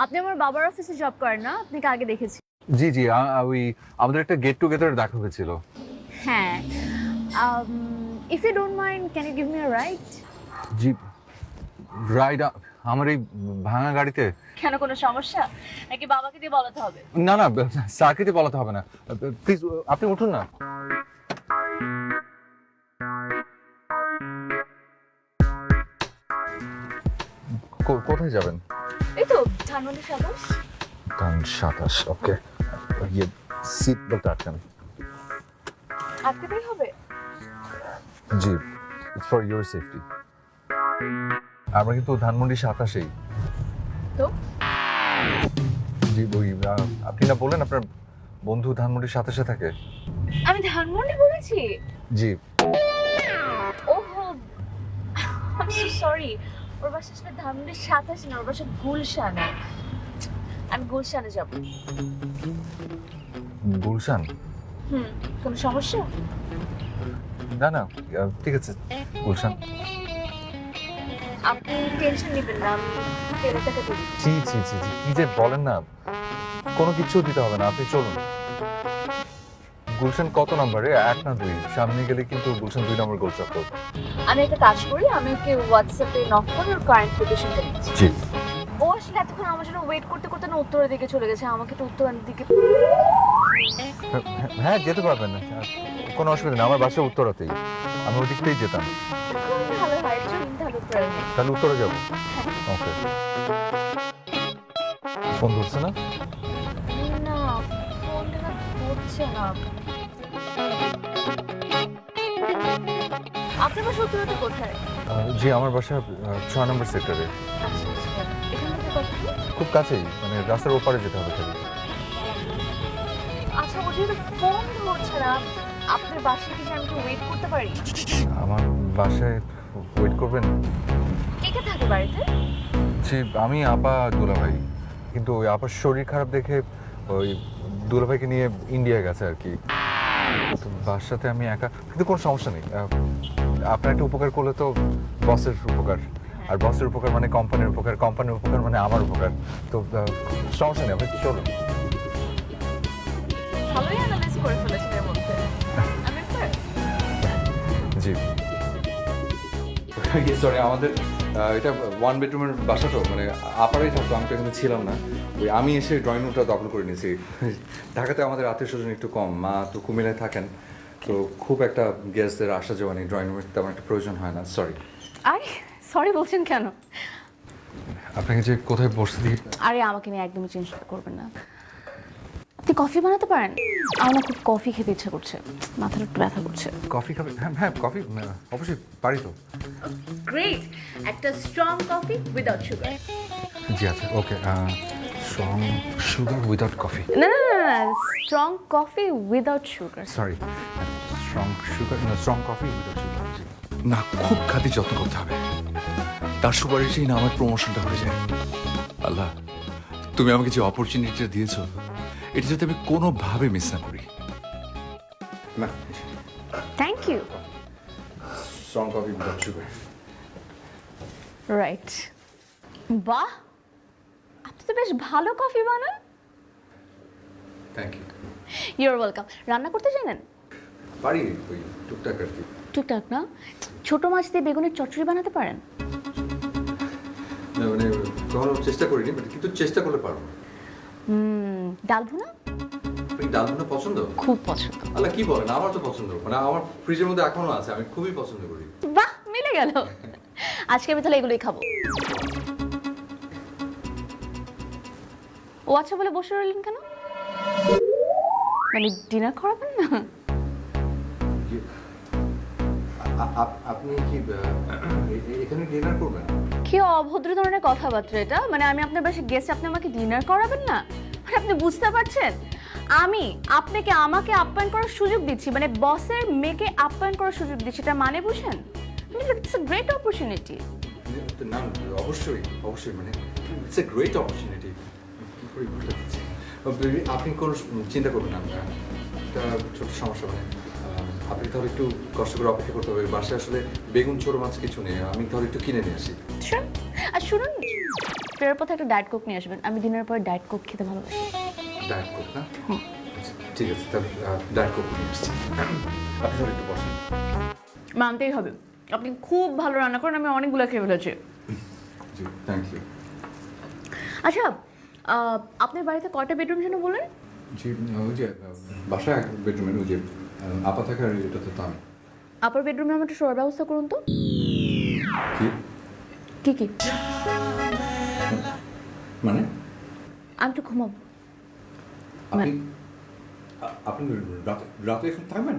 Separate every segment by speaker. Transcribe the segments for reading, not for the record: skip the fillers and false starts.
Speaker 1: আপনি আমার বাবার অফিসে জব করেন না? আপনাকে আগে দেখেছি।
Speaker 2: জি জি ওই আমাদের একটা গেট টুগেদার দেখা হয়েছিল।
Speaker 1: হ্যাঁ। If you don't mind can you give me a ride?
Speaker 2: জি রাইড আমার এই ভাঙা গাড়িতে?
Speaker 1: কেন কোনো সমস্যা নাকি বাবাকে দিয়ে বলাতে হবে?
Speaker 2: না না, সার্কিটে বলাতে হবে না, প্লিজ আপনি উঠুন না। কোথায় যাবেন?
Speaker 1: এই তো ধানমন্ডি ২৭।
Speaker 2: 27, ওকে। ইয়ে সিট বেল্ট আটকান।
Speaker 1: আটকাতেই হবে?
Speaker 2: জি, ইটস ফর ইউর সেফটি। আমরা কিন্তু ধানমন্ডি 27-এই।
Speaker 1: তো
Speaker 2: জি ওই আপনি না বললেন আপনার বন্ধু ধানমন্ডি 27-এ থাকে?
Speaker 1: আমি ধানমন্ডি বলেছি?
Speaker 2: জি।
Speaker 1: ওহো, আই এম সো সরি। ওর বাসা আসলে ধানমন্ডি ২৭ না, ওর বাসা গুলশানে। আমি গুলশানে যাব।
Speaker 2: গুলশান?
Speaker 1: কোনো সমস্যা?
Speaker 2: না না, ঠিক আছে, গুলশান।
Speaker 1: আপনি টেনশন নেবেন না, আমি তেলের টাকা দিয়ে দিচ্ছি।
Speaker 2: জি জি জি জি, কি যে বলেন না, কোনো কিছু দিতে হবে না, আপনি চলুন। গুলশান কত নম্বরে? 1 না 2? সামনে গেলে কিন্তু গুলশান 2 নম্বর গোল চত্বর।
Speaker 1: আমি একটা কাজ করি, আমি ওকে হোয়াটসঅ্যাপে নক করে ওর কারেন্ট লোকেশনটা দিচ্ছি।
Speaker 2: জি।
Speaker 1: ও আসলে এতক্ষণ আমার জন্য ওয়েট করতে করতে না উত্তরের দিকে চলে গেছে, আমাকে একটু উত্তরের দিকে।
Speaker 2: হ্যাঁ যেতে পারবেন না, কোনো অসুবিধা নেই, আমার বাসা উত্তরাতেই, আমি ওই দিকটাই যেতাম।
Speaker 1: খুব ভালো হয়, চলুন তাহলে উত্তরে যাই।
Speaker 2: তাহলে উত্তরে যাবো। ওকে। ফোন ধরছে না?
Speaker 1: না, ফোনটা না ধরছে না। আপনার বাসা উত্তরাতে কোথায়?
Speaker 2: জি আমার বাসা 6 নম্বর সেক্টরে।
Speaker 1: আচ্ছা আচ্ছা, এখান থেকে কত দূর?
Speaker 2: খুব কাছেই, মানে রাস্তার ওপারে যেতে হবে খালি।
Speaker 1: আচ্ছা, ও যেহেতু ফোন ধরছে না, আপনার বাসায় কি আমি ওয়েট করতে পারি?
Speaker 2: আমার বাসায় ওয়েট করবেন?
Speaker 1: কে কে থাকে বাড়িতে?
Speaker 2: জি আমি আপা দুলাভাই, কিন্তু ওই আপার শরীর খারাপ দেখে ওই দুলাভাইকে নিয়ে ইন্ডিয়া গেছে আর কি। তো বাসাতে আমি একা, কিন্তু কোনো সমস্যা নেই। আপনার একটা উপকার করলে তো বসের উপকার, আর বসের উপকার মানে কোম্পানির উপকার, কোম্পানির উপকার মানে আমার উপকার। তো সমস্যা নেই, আপনি চলুন।
Speaker 1: ভালোই অ্যানালাইজ করে ফেলেছেন এর মধ্যে। আমি
Speaker 2: জি সরি, আমাদের এটা 1 বেডরুমের বাসা, তো মানে আপারাই থাকতো, আমি তো এখানে ছিলাম না। ওই আমি এসে ড্রয়িং রুমটা দখল করে নিয়েছি। ঢাকাতে আমাদের আত্মীয় স্বজন একটু কম, মা তো কুমিল্লায় থাকেন, তো খুব একটা গেস্টদের আসা যাওয়া নেই, ড্রয়িং রুমের তেমন একটা প্রয়োজন হয় না। সরি।
Speaker 1: আরে সরি বলছেন কেন?
Speaker 2: আপনাকে যে কোথায় বসতে দিই?
Speaker 1: আরে আমাকে নিয়ে একদমই চিন্তা করবেন না। আপনি কফি বানাতে পারেন? আমার না খুব কফি খেতে ইচ্ছা করছে, মাথাটা একটু ব্যথা করছে।
Speaker 2: কফি খাবে? হ্যাঁ হ্যাঁ, কফি অবশ্যই পারি তো।
Speaker 1: গ্রেট, একটা স্ট্রং কফি উইদাউট সুগার।
Speaker 2: জি আচ্ছা, okay. Strong sugar without coffee.
Speaker 1: না না না না, strong coffee without sugar.
Speaker 2: Sorry, strong sugar না, স্ট্রং কফি উইদাউট সুগার। না, খুব খাতি যত্ন করতে হবে, তার সুপারিশেই না আমার প্রমোশনটা হয়ে যায়। আল্লাহ, তুমি আমাকে যে অপরচুনিটিটা দিয়েছো, এটা যাতে আমি কোনোভাবে মিস না করি। না,
Speaker 1: thank you.
Speaker 2: Strong coffee without sugar.
Speaker 1: Right. বাহ, আপনি তো বেশ ভালো কফি বানান।
Speaker 2: Thank you.
Speaker 1: Your welcome. রান্না করতে জানেন?
Speaker 2: পারি, ওই টুকটাক আর কি।
Speaker 1: টুকটাক না, ছোট মাছ দিয়ে বেগুনের চচ্চড়ি বানাতে পারেন?
Speaker 2: না মানে কখনো চেষ্টা করিনি, কিন্তু চেষ্টা করলে পারবো।
Speaker 1: ডাল ভুনা?
Speaker 2: আপনি ডাল ভুনা পছন্দ?
Speaker 1: খুব পছন্দ।
Speaker 2: আল্লাহ, কি বলেন, আমার তো পছন্দ, মানে আমার ফ্রিজের মধ্যে এখনো আছে, আমি খুবই পছন্দ করি।
Speaker 1: বাহ, মিলে গেল। আজকে আমি তাহলে এগুলোই খাবো। ও আচ্ছা বলে বসে রইলেন কেন? মানে ডিনার করাবেন না?
Speaker 2: আপনি কি এখানে ডিনার করবেন?
Speaker 1: কি অভদ্র ধরনের কথাবার্তা এটা? মানে আমি আপনার বাসায় গেস্ট, আপনি আমাকে ডিনার করাবেন না? মানে আপনি বুঝতে পারছেন, আমি আপনাকে আমাকে আপ্যায়ন করার সুযোগ দিচ্ছি, মানে বসের মেয়েকে আপ্যায়ন করার সুযোগ দিচ্ছি, এটা মানে বুঝেন? It's a great opportunity.
Speaker 2: না, অবশ্যই অবশ্যই, মানে ইটস এ গ্রেট অপরচুনিটি। কি করে বলতে পারছি? আপনি কোনো চিন্তা করবেন না, একটা ছোট সমস্যা, মানে আপনি তাহলে একটু কষ্ট করে অপেক্ষা করতে হবে। বাসায় আসলে বেগুন ছোট মাছ কিছু নেই, আমি তাহলে একটু কিনে নিয়ে আসি।
Speaker 1: আর শুনুন, ফেরার পথে একটা ডায়েট কোক নিয়ে আসবেন, আমি ডিনারের পরে ডায়েট কোক খেতে ভালোবাসি।
Speaker 2: ডায়েট কোক না? ঠিক আছে, তাহলে ডায়েট কোক নিয়ে এসেছি। আপনি তাহলে একটু বসেন।
Speaker 1: মানতেই হবে, আপনি খুব ভালো রান্না করেন, আমি অনেকগুলো খেয়ে ফেলেছি।
Speaker 2: জি, থ্যাংক ইউ।
Speaker 1: আচ্ছা, আপনার বাড়িতে কয়টা বেডরুম যেন বলেন?
Speaker 2: জি, ওই যে বাসায় এক বেডরুমের ওই যে আপা থাকে আর এটাতে তো আমি।
Speaker 1: আপার বেডরুমে আমার একটু শোয়ার ব্যবস্থা করুন তো।
Speaker 2: কি?
Speaker 1: কি কি?
Speaker 2: মানে?
Speaker 1: আমি একটু ঘুমাবো।
Speaker 2: আপনি আপনি রাতে রাতে এখন থাকবেন?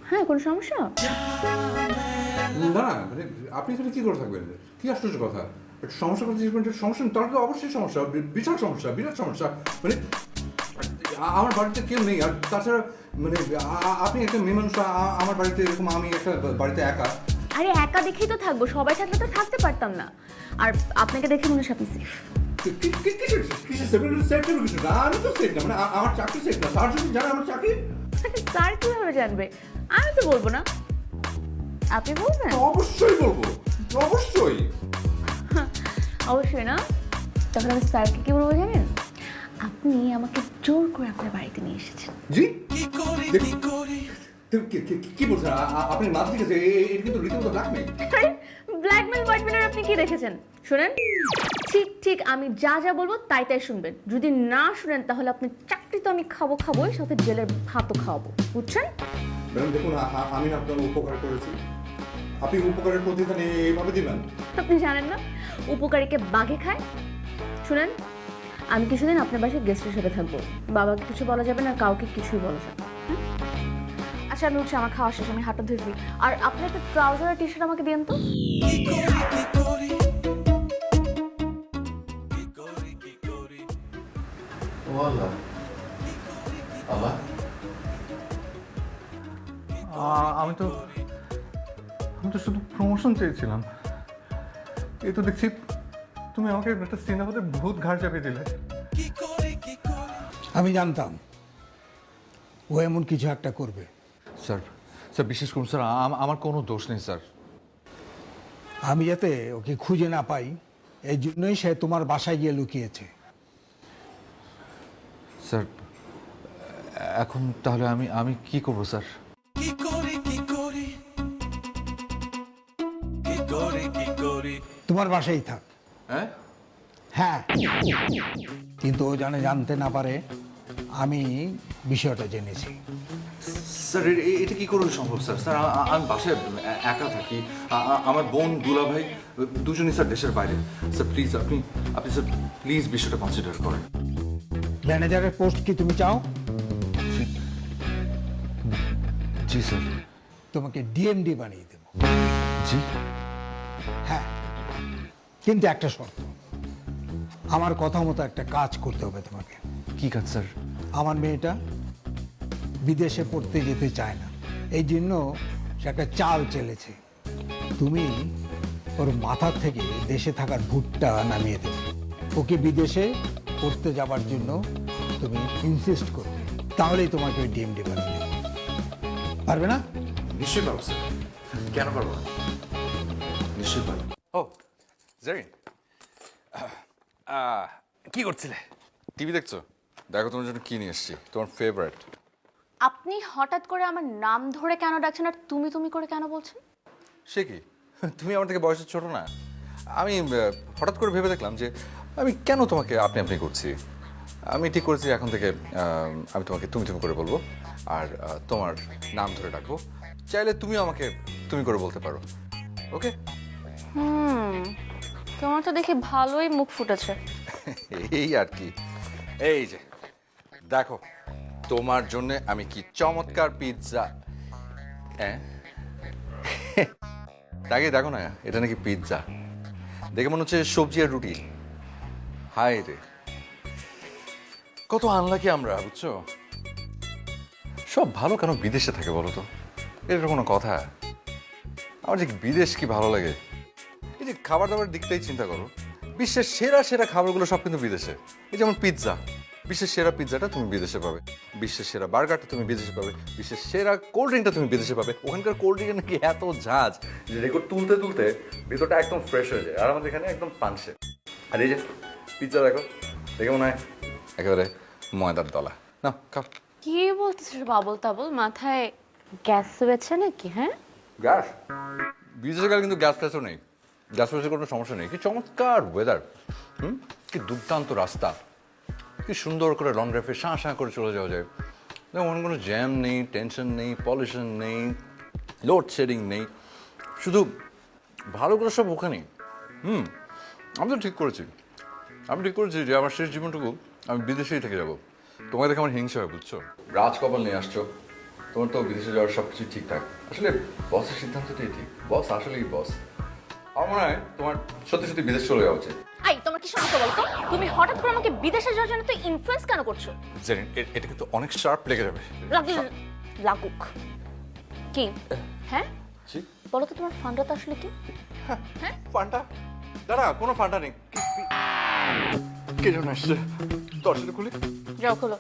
Speaker 1: হ্যাঁ, কোনো সমস্যা?
Speaker 2: না, মানে আপনি এখানে কি করে থাকবেন? কি আশ্চর্য কথা! একটা সমস্যা করতে জিজ্ঞেস করছেন, সমস্যা তাহলে তো অবশ্যই সমস্যা, বিশাল সমস্যা, বিরাট সমস্যা। মানে আমার বাড়িতে কেউ নেই, আর তাছাড়া মানে আপনি একটা মেয়ে মানুষ, আমার বাড়িতে এরকম, আমি একটা বাড়িতে একা।
Speaker 1: আরে একা দেখেই তো থাকবো, সবাই থাকলে তো থাকতে পারতাম না। আর আপনাকে দেখে মনে হচ্ছে আপনি সেফ।
Speaker 2: কিসের সেফ কিছু না, আমি তো সেফ না, মানে আমার চাকরি সেফ না। স্যার যদি জানে আমার চাকরি,
Speaker 1: স্যার কিভাবে জানবে? আমি তো বলবো না, আপনি বলবেন?
Speaker 2: অবশ্যই বলবো, অবশ্যই।
Speaker 1: অবশ্যই না। তখন আমি স্যারকে কি বলবো জানেন? আপনি আমাকে জোর করে আপনার বাড়িতে নিয়ে এসেছেন।
Speaker 2: জি, কি বলছেন? আপনি না ঠিক আছে, এটা কিন্তু রীতিমতো ব্ল্যাকমেইল।
Speaker 1: ব্ল্যাকমেল হোয়াইটমেলের আপনি কি দেখেছেন? শুনেন, ঠিক ঠিক আমি যা যা বলবো তাই তাই শুনবেন। যদি না শুনেন তাহলে আপনি চাকরি তো আমি খাবোই, সাথে জেলের ভাতও খাওয়াবো, বুঝছেন?
Speaker 2: ম্যাডাম দেখুন, আমি আপনার উপকার করেছি, আপনি উপকারের প্রতিদান এইভাবে দিবেন?
Speaker 1: আপনি জানেন না উপকারীকে বাঘে খায়? শুনেন, আমি কিছুদিন আপনার বাসায় গেস্ট হিসেবে থাকবো, বাবাকে কিছু বলা যাবে না, কাউকে কিছুই বলা যাবে না। আচ্ছা, আমি উঠছি, আমার খাওয়া শেষ, আমি হাতটা ধুয়ে দিই। আর আপনি একটা ট্রাউজার আর টি শার্ট আমাকে দিন তো।
Speaker 2: আমি তো শুধু প্রমোশন চেয়েছিলাম, এই তো দেখছি তুমি আমাকে একটা সিনেমাতে ভূত ঘাড় চাপিয়ে দিলে।
Speaker 3: আমি জানতাম ও এমন কিছু একটা করবে।
Speaker 2: স্যার, বিশ্বাস করুন স্যার, আমার কোনো দোষ নেই স্যার।
Speaker 3: আমি যাতে ওকে খুঁজে না পাই এই জন্যই সে তোমার বাসায় গিয়ে লুকিয়েছে।
Speaker 2: স্যার, এখন তাহলে আমি কি করব স্যার?
Speaker 3: তোমার বাসায় থাক।
Speaker 2: হ্যাঁ,
Speaker 3: হ্যাঁ, কিন্তু ও জানতে না পারে আমি বিষয়টা জেনেছি।
Speaker 2: স্যার এটা কি করে সম্ভব স্যার? স্যার আমি বাসায় একা থাকি, আমার বোন দুলা ভাই দুজনই স্যার দেশের বাইরে। স্যার প্লিজ, আপনি স্যার প্লিজ বিষয়টা কনসিডার করেন।
Speaker 3: ম্যানেজারের পোস্ট কি তুমি চাও?
Speaker 2: জি স্যার।
Speaker 3: তোমাকে ডিএমডি বানিয়ে দেব।
Speaker 2: জি?
Speaker 3: হ্যাঁ, কিন্তু একটা শর্ত, আমার কথা মতো একটা কাজ করতে হবে তোমাকে।
Speaker 2: কি কাজ স্যার?
Speaker 3: আমার মেয়েটা বিদেশে পড়তে যেতে চায় না, এই জন্য সে একটা চাল চেলেছে। তুমি ওর মাথার থেকে দেশে থাকার ভূতটা নামিয়ে দেবে। ওকে বিদেশে পড়তে যাবার জন্য তুমি ইনসিস্ট করবে, তাহলেই তোমাকে ওই ডিএমডি বানিয়ে দেবে। পারবে না?
Speaker 2: নিশ্চয়ই পারবো স্যার, কেন পারবো না? নিশ্চয়ই পারবো। ও জেরিন,
Speaker 4: কি করছিলে?
Speaker 2: টিভি দেখছো? দেখো তোমার জন্য কি নিয়ে এসেছি, তোমার ফেভারিট।
Speaker 1: আপনি হঠাৎ করে আমার নাম ধরে কেন ডাকছেন আর তুমি তুমি করে কেন বলছেন?
Speaker 2: সে কি, তুমি আমার থেকে বয়সে ছোট না? আমি হঠাৎ করে ভেবে দেখলাম যে আমি কেন তোমাকে আপনি আপনি করছি। আমি ঠিক করেছি এখন থেকে আমি তোমাকে তুমি তুমি করে বলবো, আর তোমার নাম ধরে ডাকবো। চাইলে তুমিও আমাকে তুমি করে বলতে পারো, ওকে?
Speaker 1: তোমার তো দেখি ভালোই মুখ ফুটেছে।
Speaker 2: এই আর কি। এই যে দেখো, তোমার জন্য আমি কি চমৎকার পিৎজা। হ্যাঁ, তাকে দেখো না, এটা নাকি পিৎজা, দেখে মনে হচ্ছে সবজি আর রুটি। হায় রে, কত আনলাকি আমরা, বুঝছো? সব ভালো কেন বিদেশে থাকে বলো তো? এটা কোনো কথা? আমার যে বিদেশ কি ভালো লাগে। এই যে খাবার দাবার দিকটাই চিন্তা করো, বিশ্বের সেরা সেরা খাবারগুলো সব কিন্তু বিদেশে। এই যেমন পিৎজা, বিশ্বের সেরা পিৎজাটা তুমি বিদেশে পাবে, বিশ্বের সেরা বার্গারটা তুমি বিদেশে পাবে, বিশ্বের সেরা কোল্ড ড্রিঙ্কটা তুমি বিদেশে পাবে। ওখানকার কোল্ড ড্রিঙ্কের নাকি এত ঝাঁজ যে রেকর্ড তুলতে তুলতে ভিতরটা একদম ফ্রেশ হয়ে যায়, আর আমাদের এখানে একদম পানসে। আর এই যে পিৎজা দেখো, দেখে মনে হয় একেবারে ময়দার দলা। না খাও।
Speaker 1: কি বলতেছিস বাবল তাবল? মাথায় গ্যাস হয়েছে নাকি? হ্যাঁ,
Speaker 2: গ্যাস বিদেশে গেলে কিন্তু গ্যাস ফ্যাসও নেই, গ্যাস ফ্যাসের কোনো সমস্যা নেই। কি চমৎকার ওয়েদার, কি দুর্দান্ত রাস্তা, কি সুন্দর করে লং ড্রাইভে শাঁ করে চলে যাওয়া যায়। যেমন কোনো জ্যাম নেই, টেনশন নেই, পলিউশন নেই, লোডশেডিং নেই, শুধু ভালো করে সব ওখানেই। আমি তো ঠিক করেছি, যে আমার শেষ জীবনটুকু আমি বিদেশেই থেকে যাব। তোমার দেখে আমার হিংসা হয়, বুঝছো? রাজকপাল নিয়ে আসছো, তোমার তো বিদেশে যাওয়ার সব কিছু ঠিকঠাক। আসলে বসের সিদ্ধান্তটাই ঠিক, বস আসলেই বস। আমার মনে হয় তোমার সত্যি সত্যি বিদেশ চলে যাওয়া উচিত।
Speaker 1: আই তোমার কি সমস্যা বলো তো? তুমি হঠাৎ করে আমাকে বিদেশে যাওয়ার জন্য তো ইনফ্লুয়েন্স কেন করছো?
Speaker 2: জেরিন, এটা কিন্তু অনেক শার্প লেগে যাবে।
Speaker 1: লাগুক। কি? হ্যাঁ,
Speaker 2: জি,
Speaker 1: বলো তো তোমার ফান্ডাটা আসলে কি? হ্যাঁ,
Speaker 2: ফান্ডা? দাঁড়া, কোনো ফান্ডা নেই। কে যেন আসছে, দরজাটা খুলি।
Speaker 1: যাও খোলো।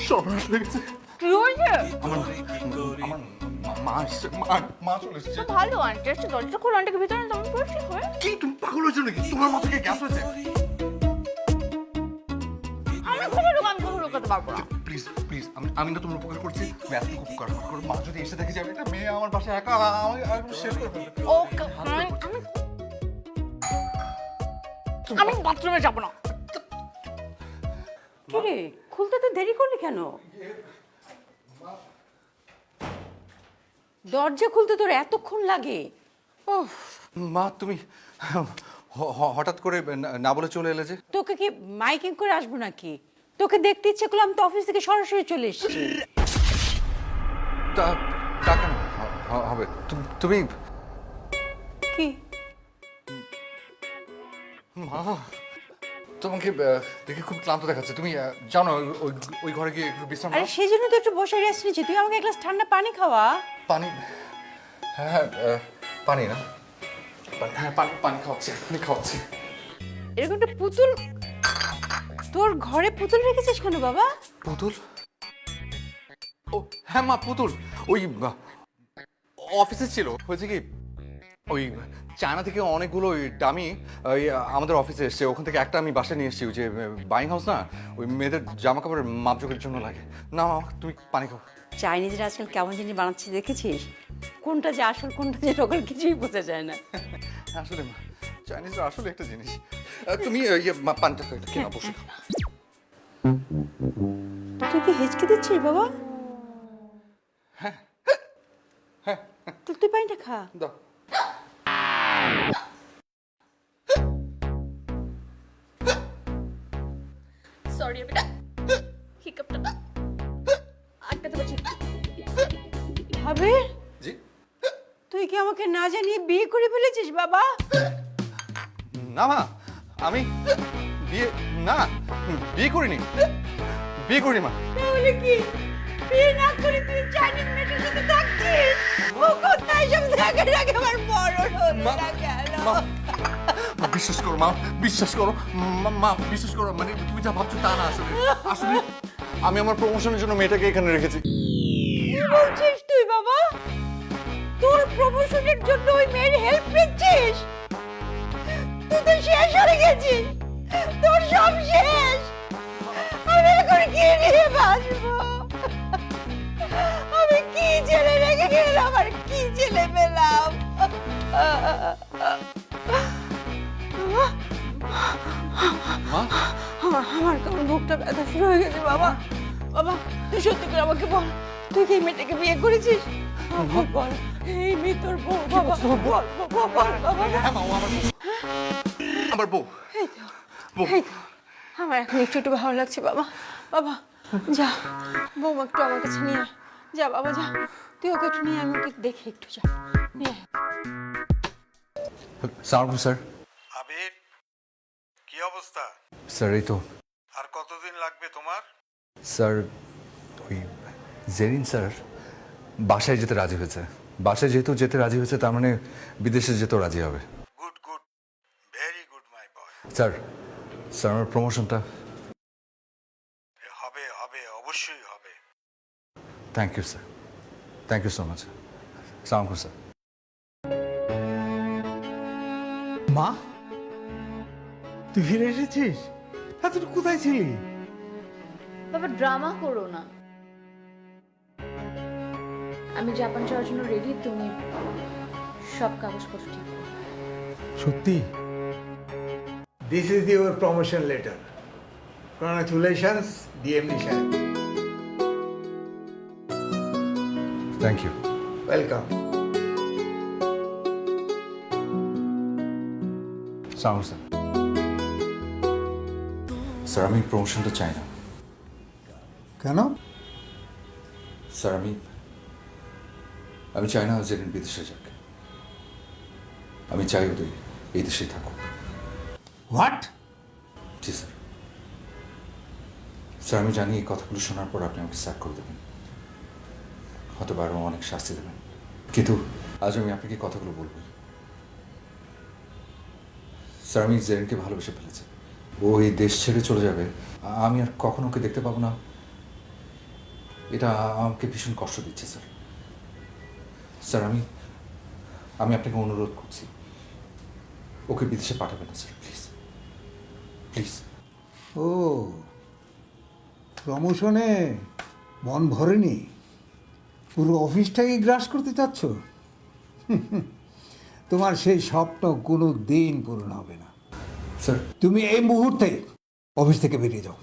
Speaker 2: সর্বনাশ হয়ে গেছে।
Speaker 1: কি হয়েছে?
Speaker 2: আমার মা আসছে, মা চলে এসেছে।
Speaker 1: তো ভালো আন্টি আসছে, দরজাটা খোলো, আন্টিকে ভিতরে তেমন করে ঠিক হয়ে।
Speaker 2: কি তুমি পাগল হয়েছো নাকি? তোমার মাথা থেকে গ্যাস হয়েছে?
Speaker 1: আমি খুবই আমি কখনো লুকাতে পারবো না।
Speaker 2: প্লিজ প্লিজ, আমি না তোমার উপকার করছি, তুমি এত উপকার করো। মা যদি এসে দেখে যাবে একটা মেয়ে আমার বাসায় একা, আমি শেষ করে ফেলবে।
Speaker 1: ওকে আমি বাথরুমে যাবো না।
Speaker 4: কিরে খুলতে তো দেরি করলি কেন? দরজা খুলতে তোর এতক্ষণ লাগে? ওহ,
Speaker 2: মা তুমি হঠাৎ করে না বলে চলে এলে যে?
Speaker 4: তোকে কি মাইকিং করে আসবো নাকি? তোকে দেখতে ইচ্ছে করলাম, তো অফিস থেকে সরাসরি চলে এসেছি।
Speaker 2: তা কেন হবে? তুমি
Speaker 4: কি
Speaker 2: মা, তোমাকে দেখে খুব ক্লান্ত দেখাচ্ছে। তুমি যাও না ওই ঘরে গিয়ে একটু বিশ্রাম
Speaker 4: আরে
Speaker 2: নাও।
Speaker 4: সেই জন্য তো একটু বসে রেস্ট নিচ্ছি। তুই আমাকে এক গ্লাস ঠান্ডা পানি খাওয়া।
Speaker 2: পানি? হ্যাঁ, পানি না, হ্যাঁ পানি খাওয়াচ্ছি।
Speaker 4: এরকম একটা পুতুল তোর ঘরে পুতুল রেখেছিস কেন বাবা?
Speaker 2: পুতুল? ও হ্যাঁ মা, পুতুল ওই অফিসে ছিল। হয়েছে কি, ওই চায়না থেকে অনেকগুলো ওই ডামি ওই আমাদের অফিসে এসছে। ওখান থেকে একটা আমি বাসায় নিয়ে এসেছি। ওই যে বাইং হাউস না, ওই মেয়েদের জামা কাপড়ের মাপজোকের জন্য লাগে। না মা, তুমি পানি খাও।
Speaker 4: চাইনিজরা আজকাল কেমন জিনিস বানাচ্ছে দেখেছিস? কোনটা যে আসল কোনটা যে নকল কিছুই বোঝা যায় না।
Speaker 2: আসলে মা, চাইনিজরা আসলে একটা জিনিস। তুমি পানিটা খেয়ে নাও, বসে খাও।
Speaker 4: তুই কি হেঁচকে দিচ্ছিস বাবা?
Speaker 2: হ্যাঁ।
Speaker 4: তুই পানিটা খা।
Speaker 2: দাও।
Speaker 1: সরি বেটা, হিকআপটা না আটকাতে পারছি না।
Speaker 4: ভাবে
Speaker 2: জি?
Speaker 4: তুই কি আমাকে না জানিয়ে বিয়ে করে ফেলেছিস বাবা?
Speaker 2: না মা, আমি বিয়ে করিনি মা।
Speaker 4: তাহলে কি বিয়ে না করে তুই চাইনিজ মেয়েটার সাথে থাকছিস? ও কোথায় সব দেখার আগে আমার বড়
Speaker 2: মা,
Speaker 4: হলো গেল।
Speaker 2: মা বিশ্বাস করো, বিশ্বাস করো। মানে তুমি যা ভাবছো তা না। আসলে আমি আমার প্রমোশনের জন্য মেয়েটাকে এখানে রেখেছি।
Speaker 4: কি বলছিস তুই বাবা? তোর প্রমোশনের জন্য ওই মেয়ের হেল্প নিচ্ছিস? তুই তো শেষ হয়ে গেছিস, তোর সব শেষ। আমি এখন কি নিয়ে বাঁচবো? আমি কি ছেলে রেখে গেলাম আর কি ছেলে পেলাম?
Speaker 2: মা,
Speaker 4: আমার কেমন বুকটা ব্যথা শুরু হয়ে গেছে বাবা। বাবা তুই সত্যি করে আমাকে বল, তুই কি এই মেয়েটাকে বিয়ে করেছিস? আমাকে বল, এই মেয়ে তোর বউ বাবা? বল বাবা।
Speaker 2: হ্যাঁ মা, ও আমার বউ।
Speaker 4: এই তো, আমার এখন একটু একটু ভালো লাগছে বাবা। বাবা যা, বৌমা একটু আমার কাছে নিয়ে আয়। যা বাবা যা, তুই ওকে একটু নিয়ে আমি ওকে দেখে একটু যা নিয়ে আয়।
Speaker 2: সালাম স্যার।
Speaker 5: আবির, কি অবস্থা?
Speaker 2: স্যার এই তো।
Speaker 5: আর কতদিন লাগবে তোমার?
Speaker 2: স্যার ওই জেরিন স্যার বাসায় যেতে রাজি হয়েছে। বাসায় যেহেতু যেতে রাজি হয়েছে, তার মানে বিদেশে যেতেও রাজি হবে।
Speaker 5: Good, very good my boy.
Speaker 2: Sir আমার প্রমোশনটা?
Speaker 5: হবে, অবশ্যই হবে।
Speaker 2: Thank you sir, thank you so much. সালাম স্যার।
Speaker 3: মা, তুই ফিরে এসেছিস? তুই কোথায় ছিলি?
Speaker 1: বাবা ড্রামা করো না। আমি জাপান যাওয়ার জন্য রেডি, তুমি সব কাগজপত্র ঠিক করো।
Speaker 3: সত্যি? This is your promotion letter. Congratulations DMD সাহেব।
Speaker 2: Thank you.
Speaker 3: ওয়েলকাম।
Speaker 2: সালাম স্যার। স্যার আমি প্রমোশনটা চাই না।
Speaker 3: কেন?
Speaker 2: স্যার আমি চাই না জেরিন বিদেশে যাক। আমি চাই ওদের এই দেশে থাকুক।
Speaker 3: হোয়াট?
Speaker 2: G sir. স্যার আমি জানি এই কথাগুলো শোনার পর আপনি আমাকে স্যাক করে দেবেন, হয়তো আরও অনেক শাস্তি দেবেন, কিন্তু আজ আমি আপনাকে কথাগুলো বলবো। স্যার আমি জেরিনকে ভালোবেসে ফেলেছি। ও এই দেশ ছেড়ে চলে যাবে, আমি আর কখনো ওকে দেখতে পাবো না, এটা আমাকে ভীষণ কষ্ট দিচ্ছে স্যার। স্যার আমি আপনাকে অনুরোধ করছি, ওকে বিদেশে পাঠাবেন না স্যার, প্লিজ প্লিজ।
Speaker 3: ও, প্রমোশনে মন ভরেনি? পুরো অফিসটাকে গ্রাস করতে চাচ্ছ? তোমার সেই স্বপ্ন কোনো দিন পূরণ হবে না।
Speaker 2: স্যার
Speaker 3: তুমি এই মুহূর্তে অফিস থেকে বেরিয়ে যাও।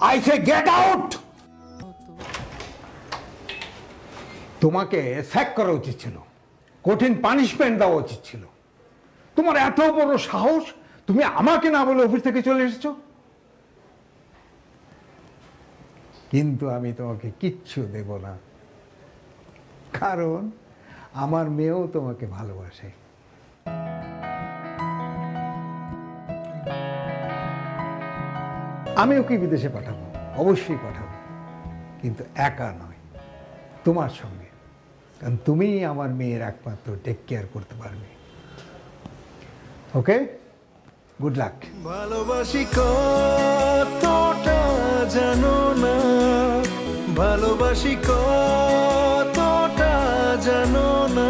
Speaker 3: I say get out. তোমাকে স্যাক করা উচিত ছিল, কঠিন পানিশমেন্ট দেওয়া উচিত ছিল। তোমার এত বড় সাহস, তুমি আমাকে না বলে অফিস থেকে চলে এসেছো। কিন্তু আমি তোমাকে কিচ্ছু দেব না, কারণ আমার মেয়েও তোমাকে ভালোবাসে। আমি ওকে বিদেশে পাঠাবো, অবশ্যই পাঠাবো, কিন্তু একা নয়, তোমার সঙ্গে, কারণ তুমিই আমার মেয়ের একমাত্র টেক কেয়ার করতে পারবে। ওকে, গুড লাক।
Speaker 6: ভালোবাসি কতটা জানো না, ভালোবাসি কতটা জানো না।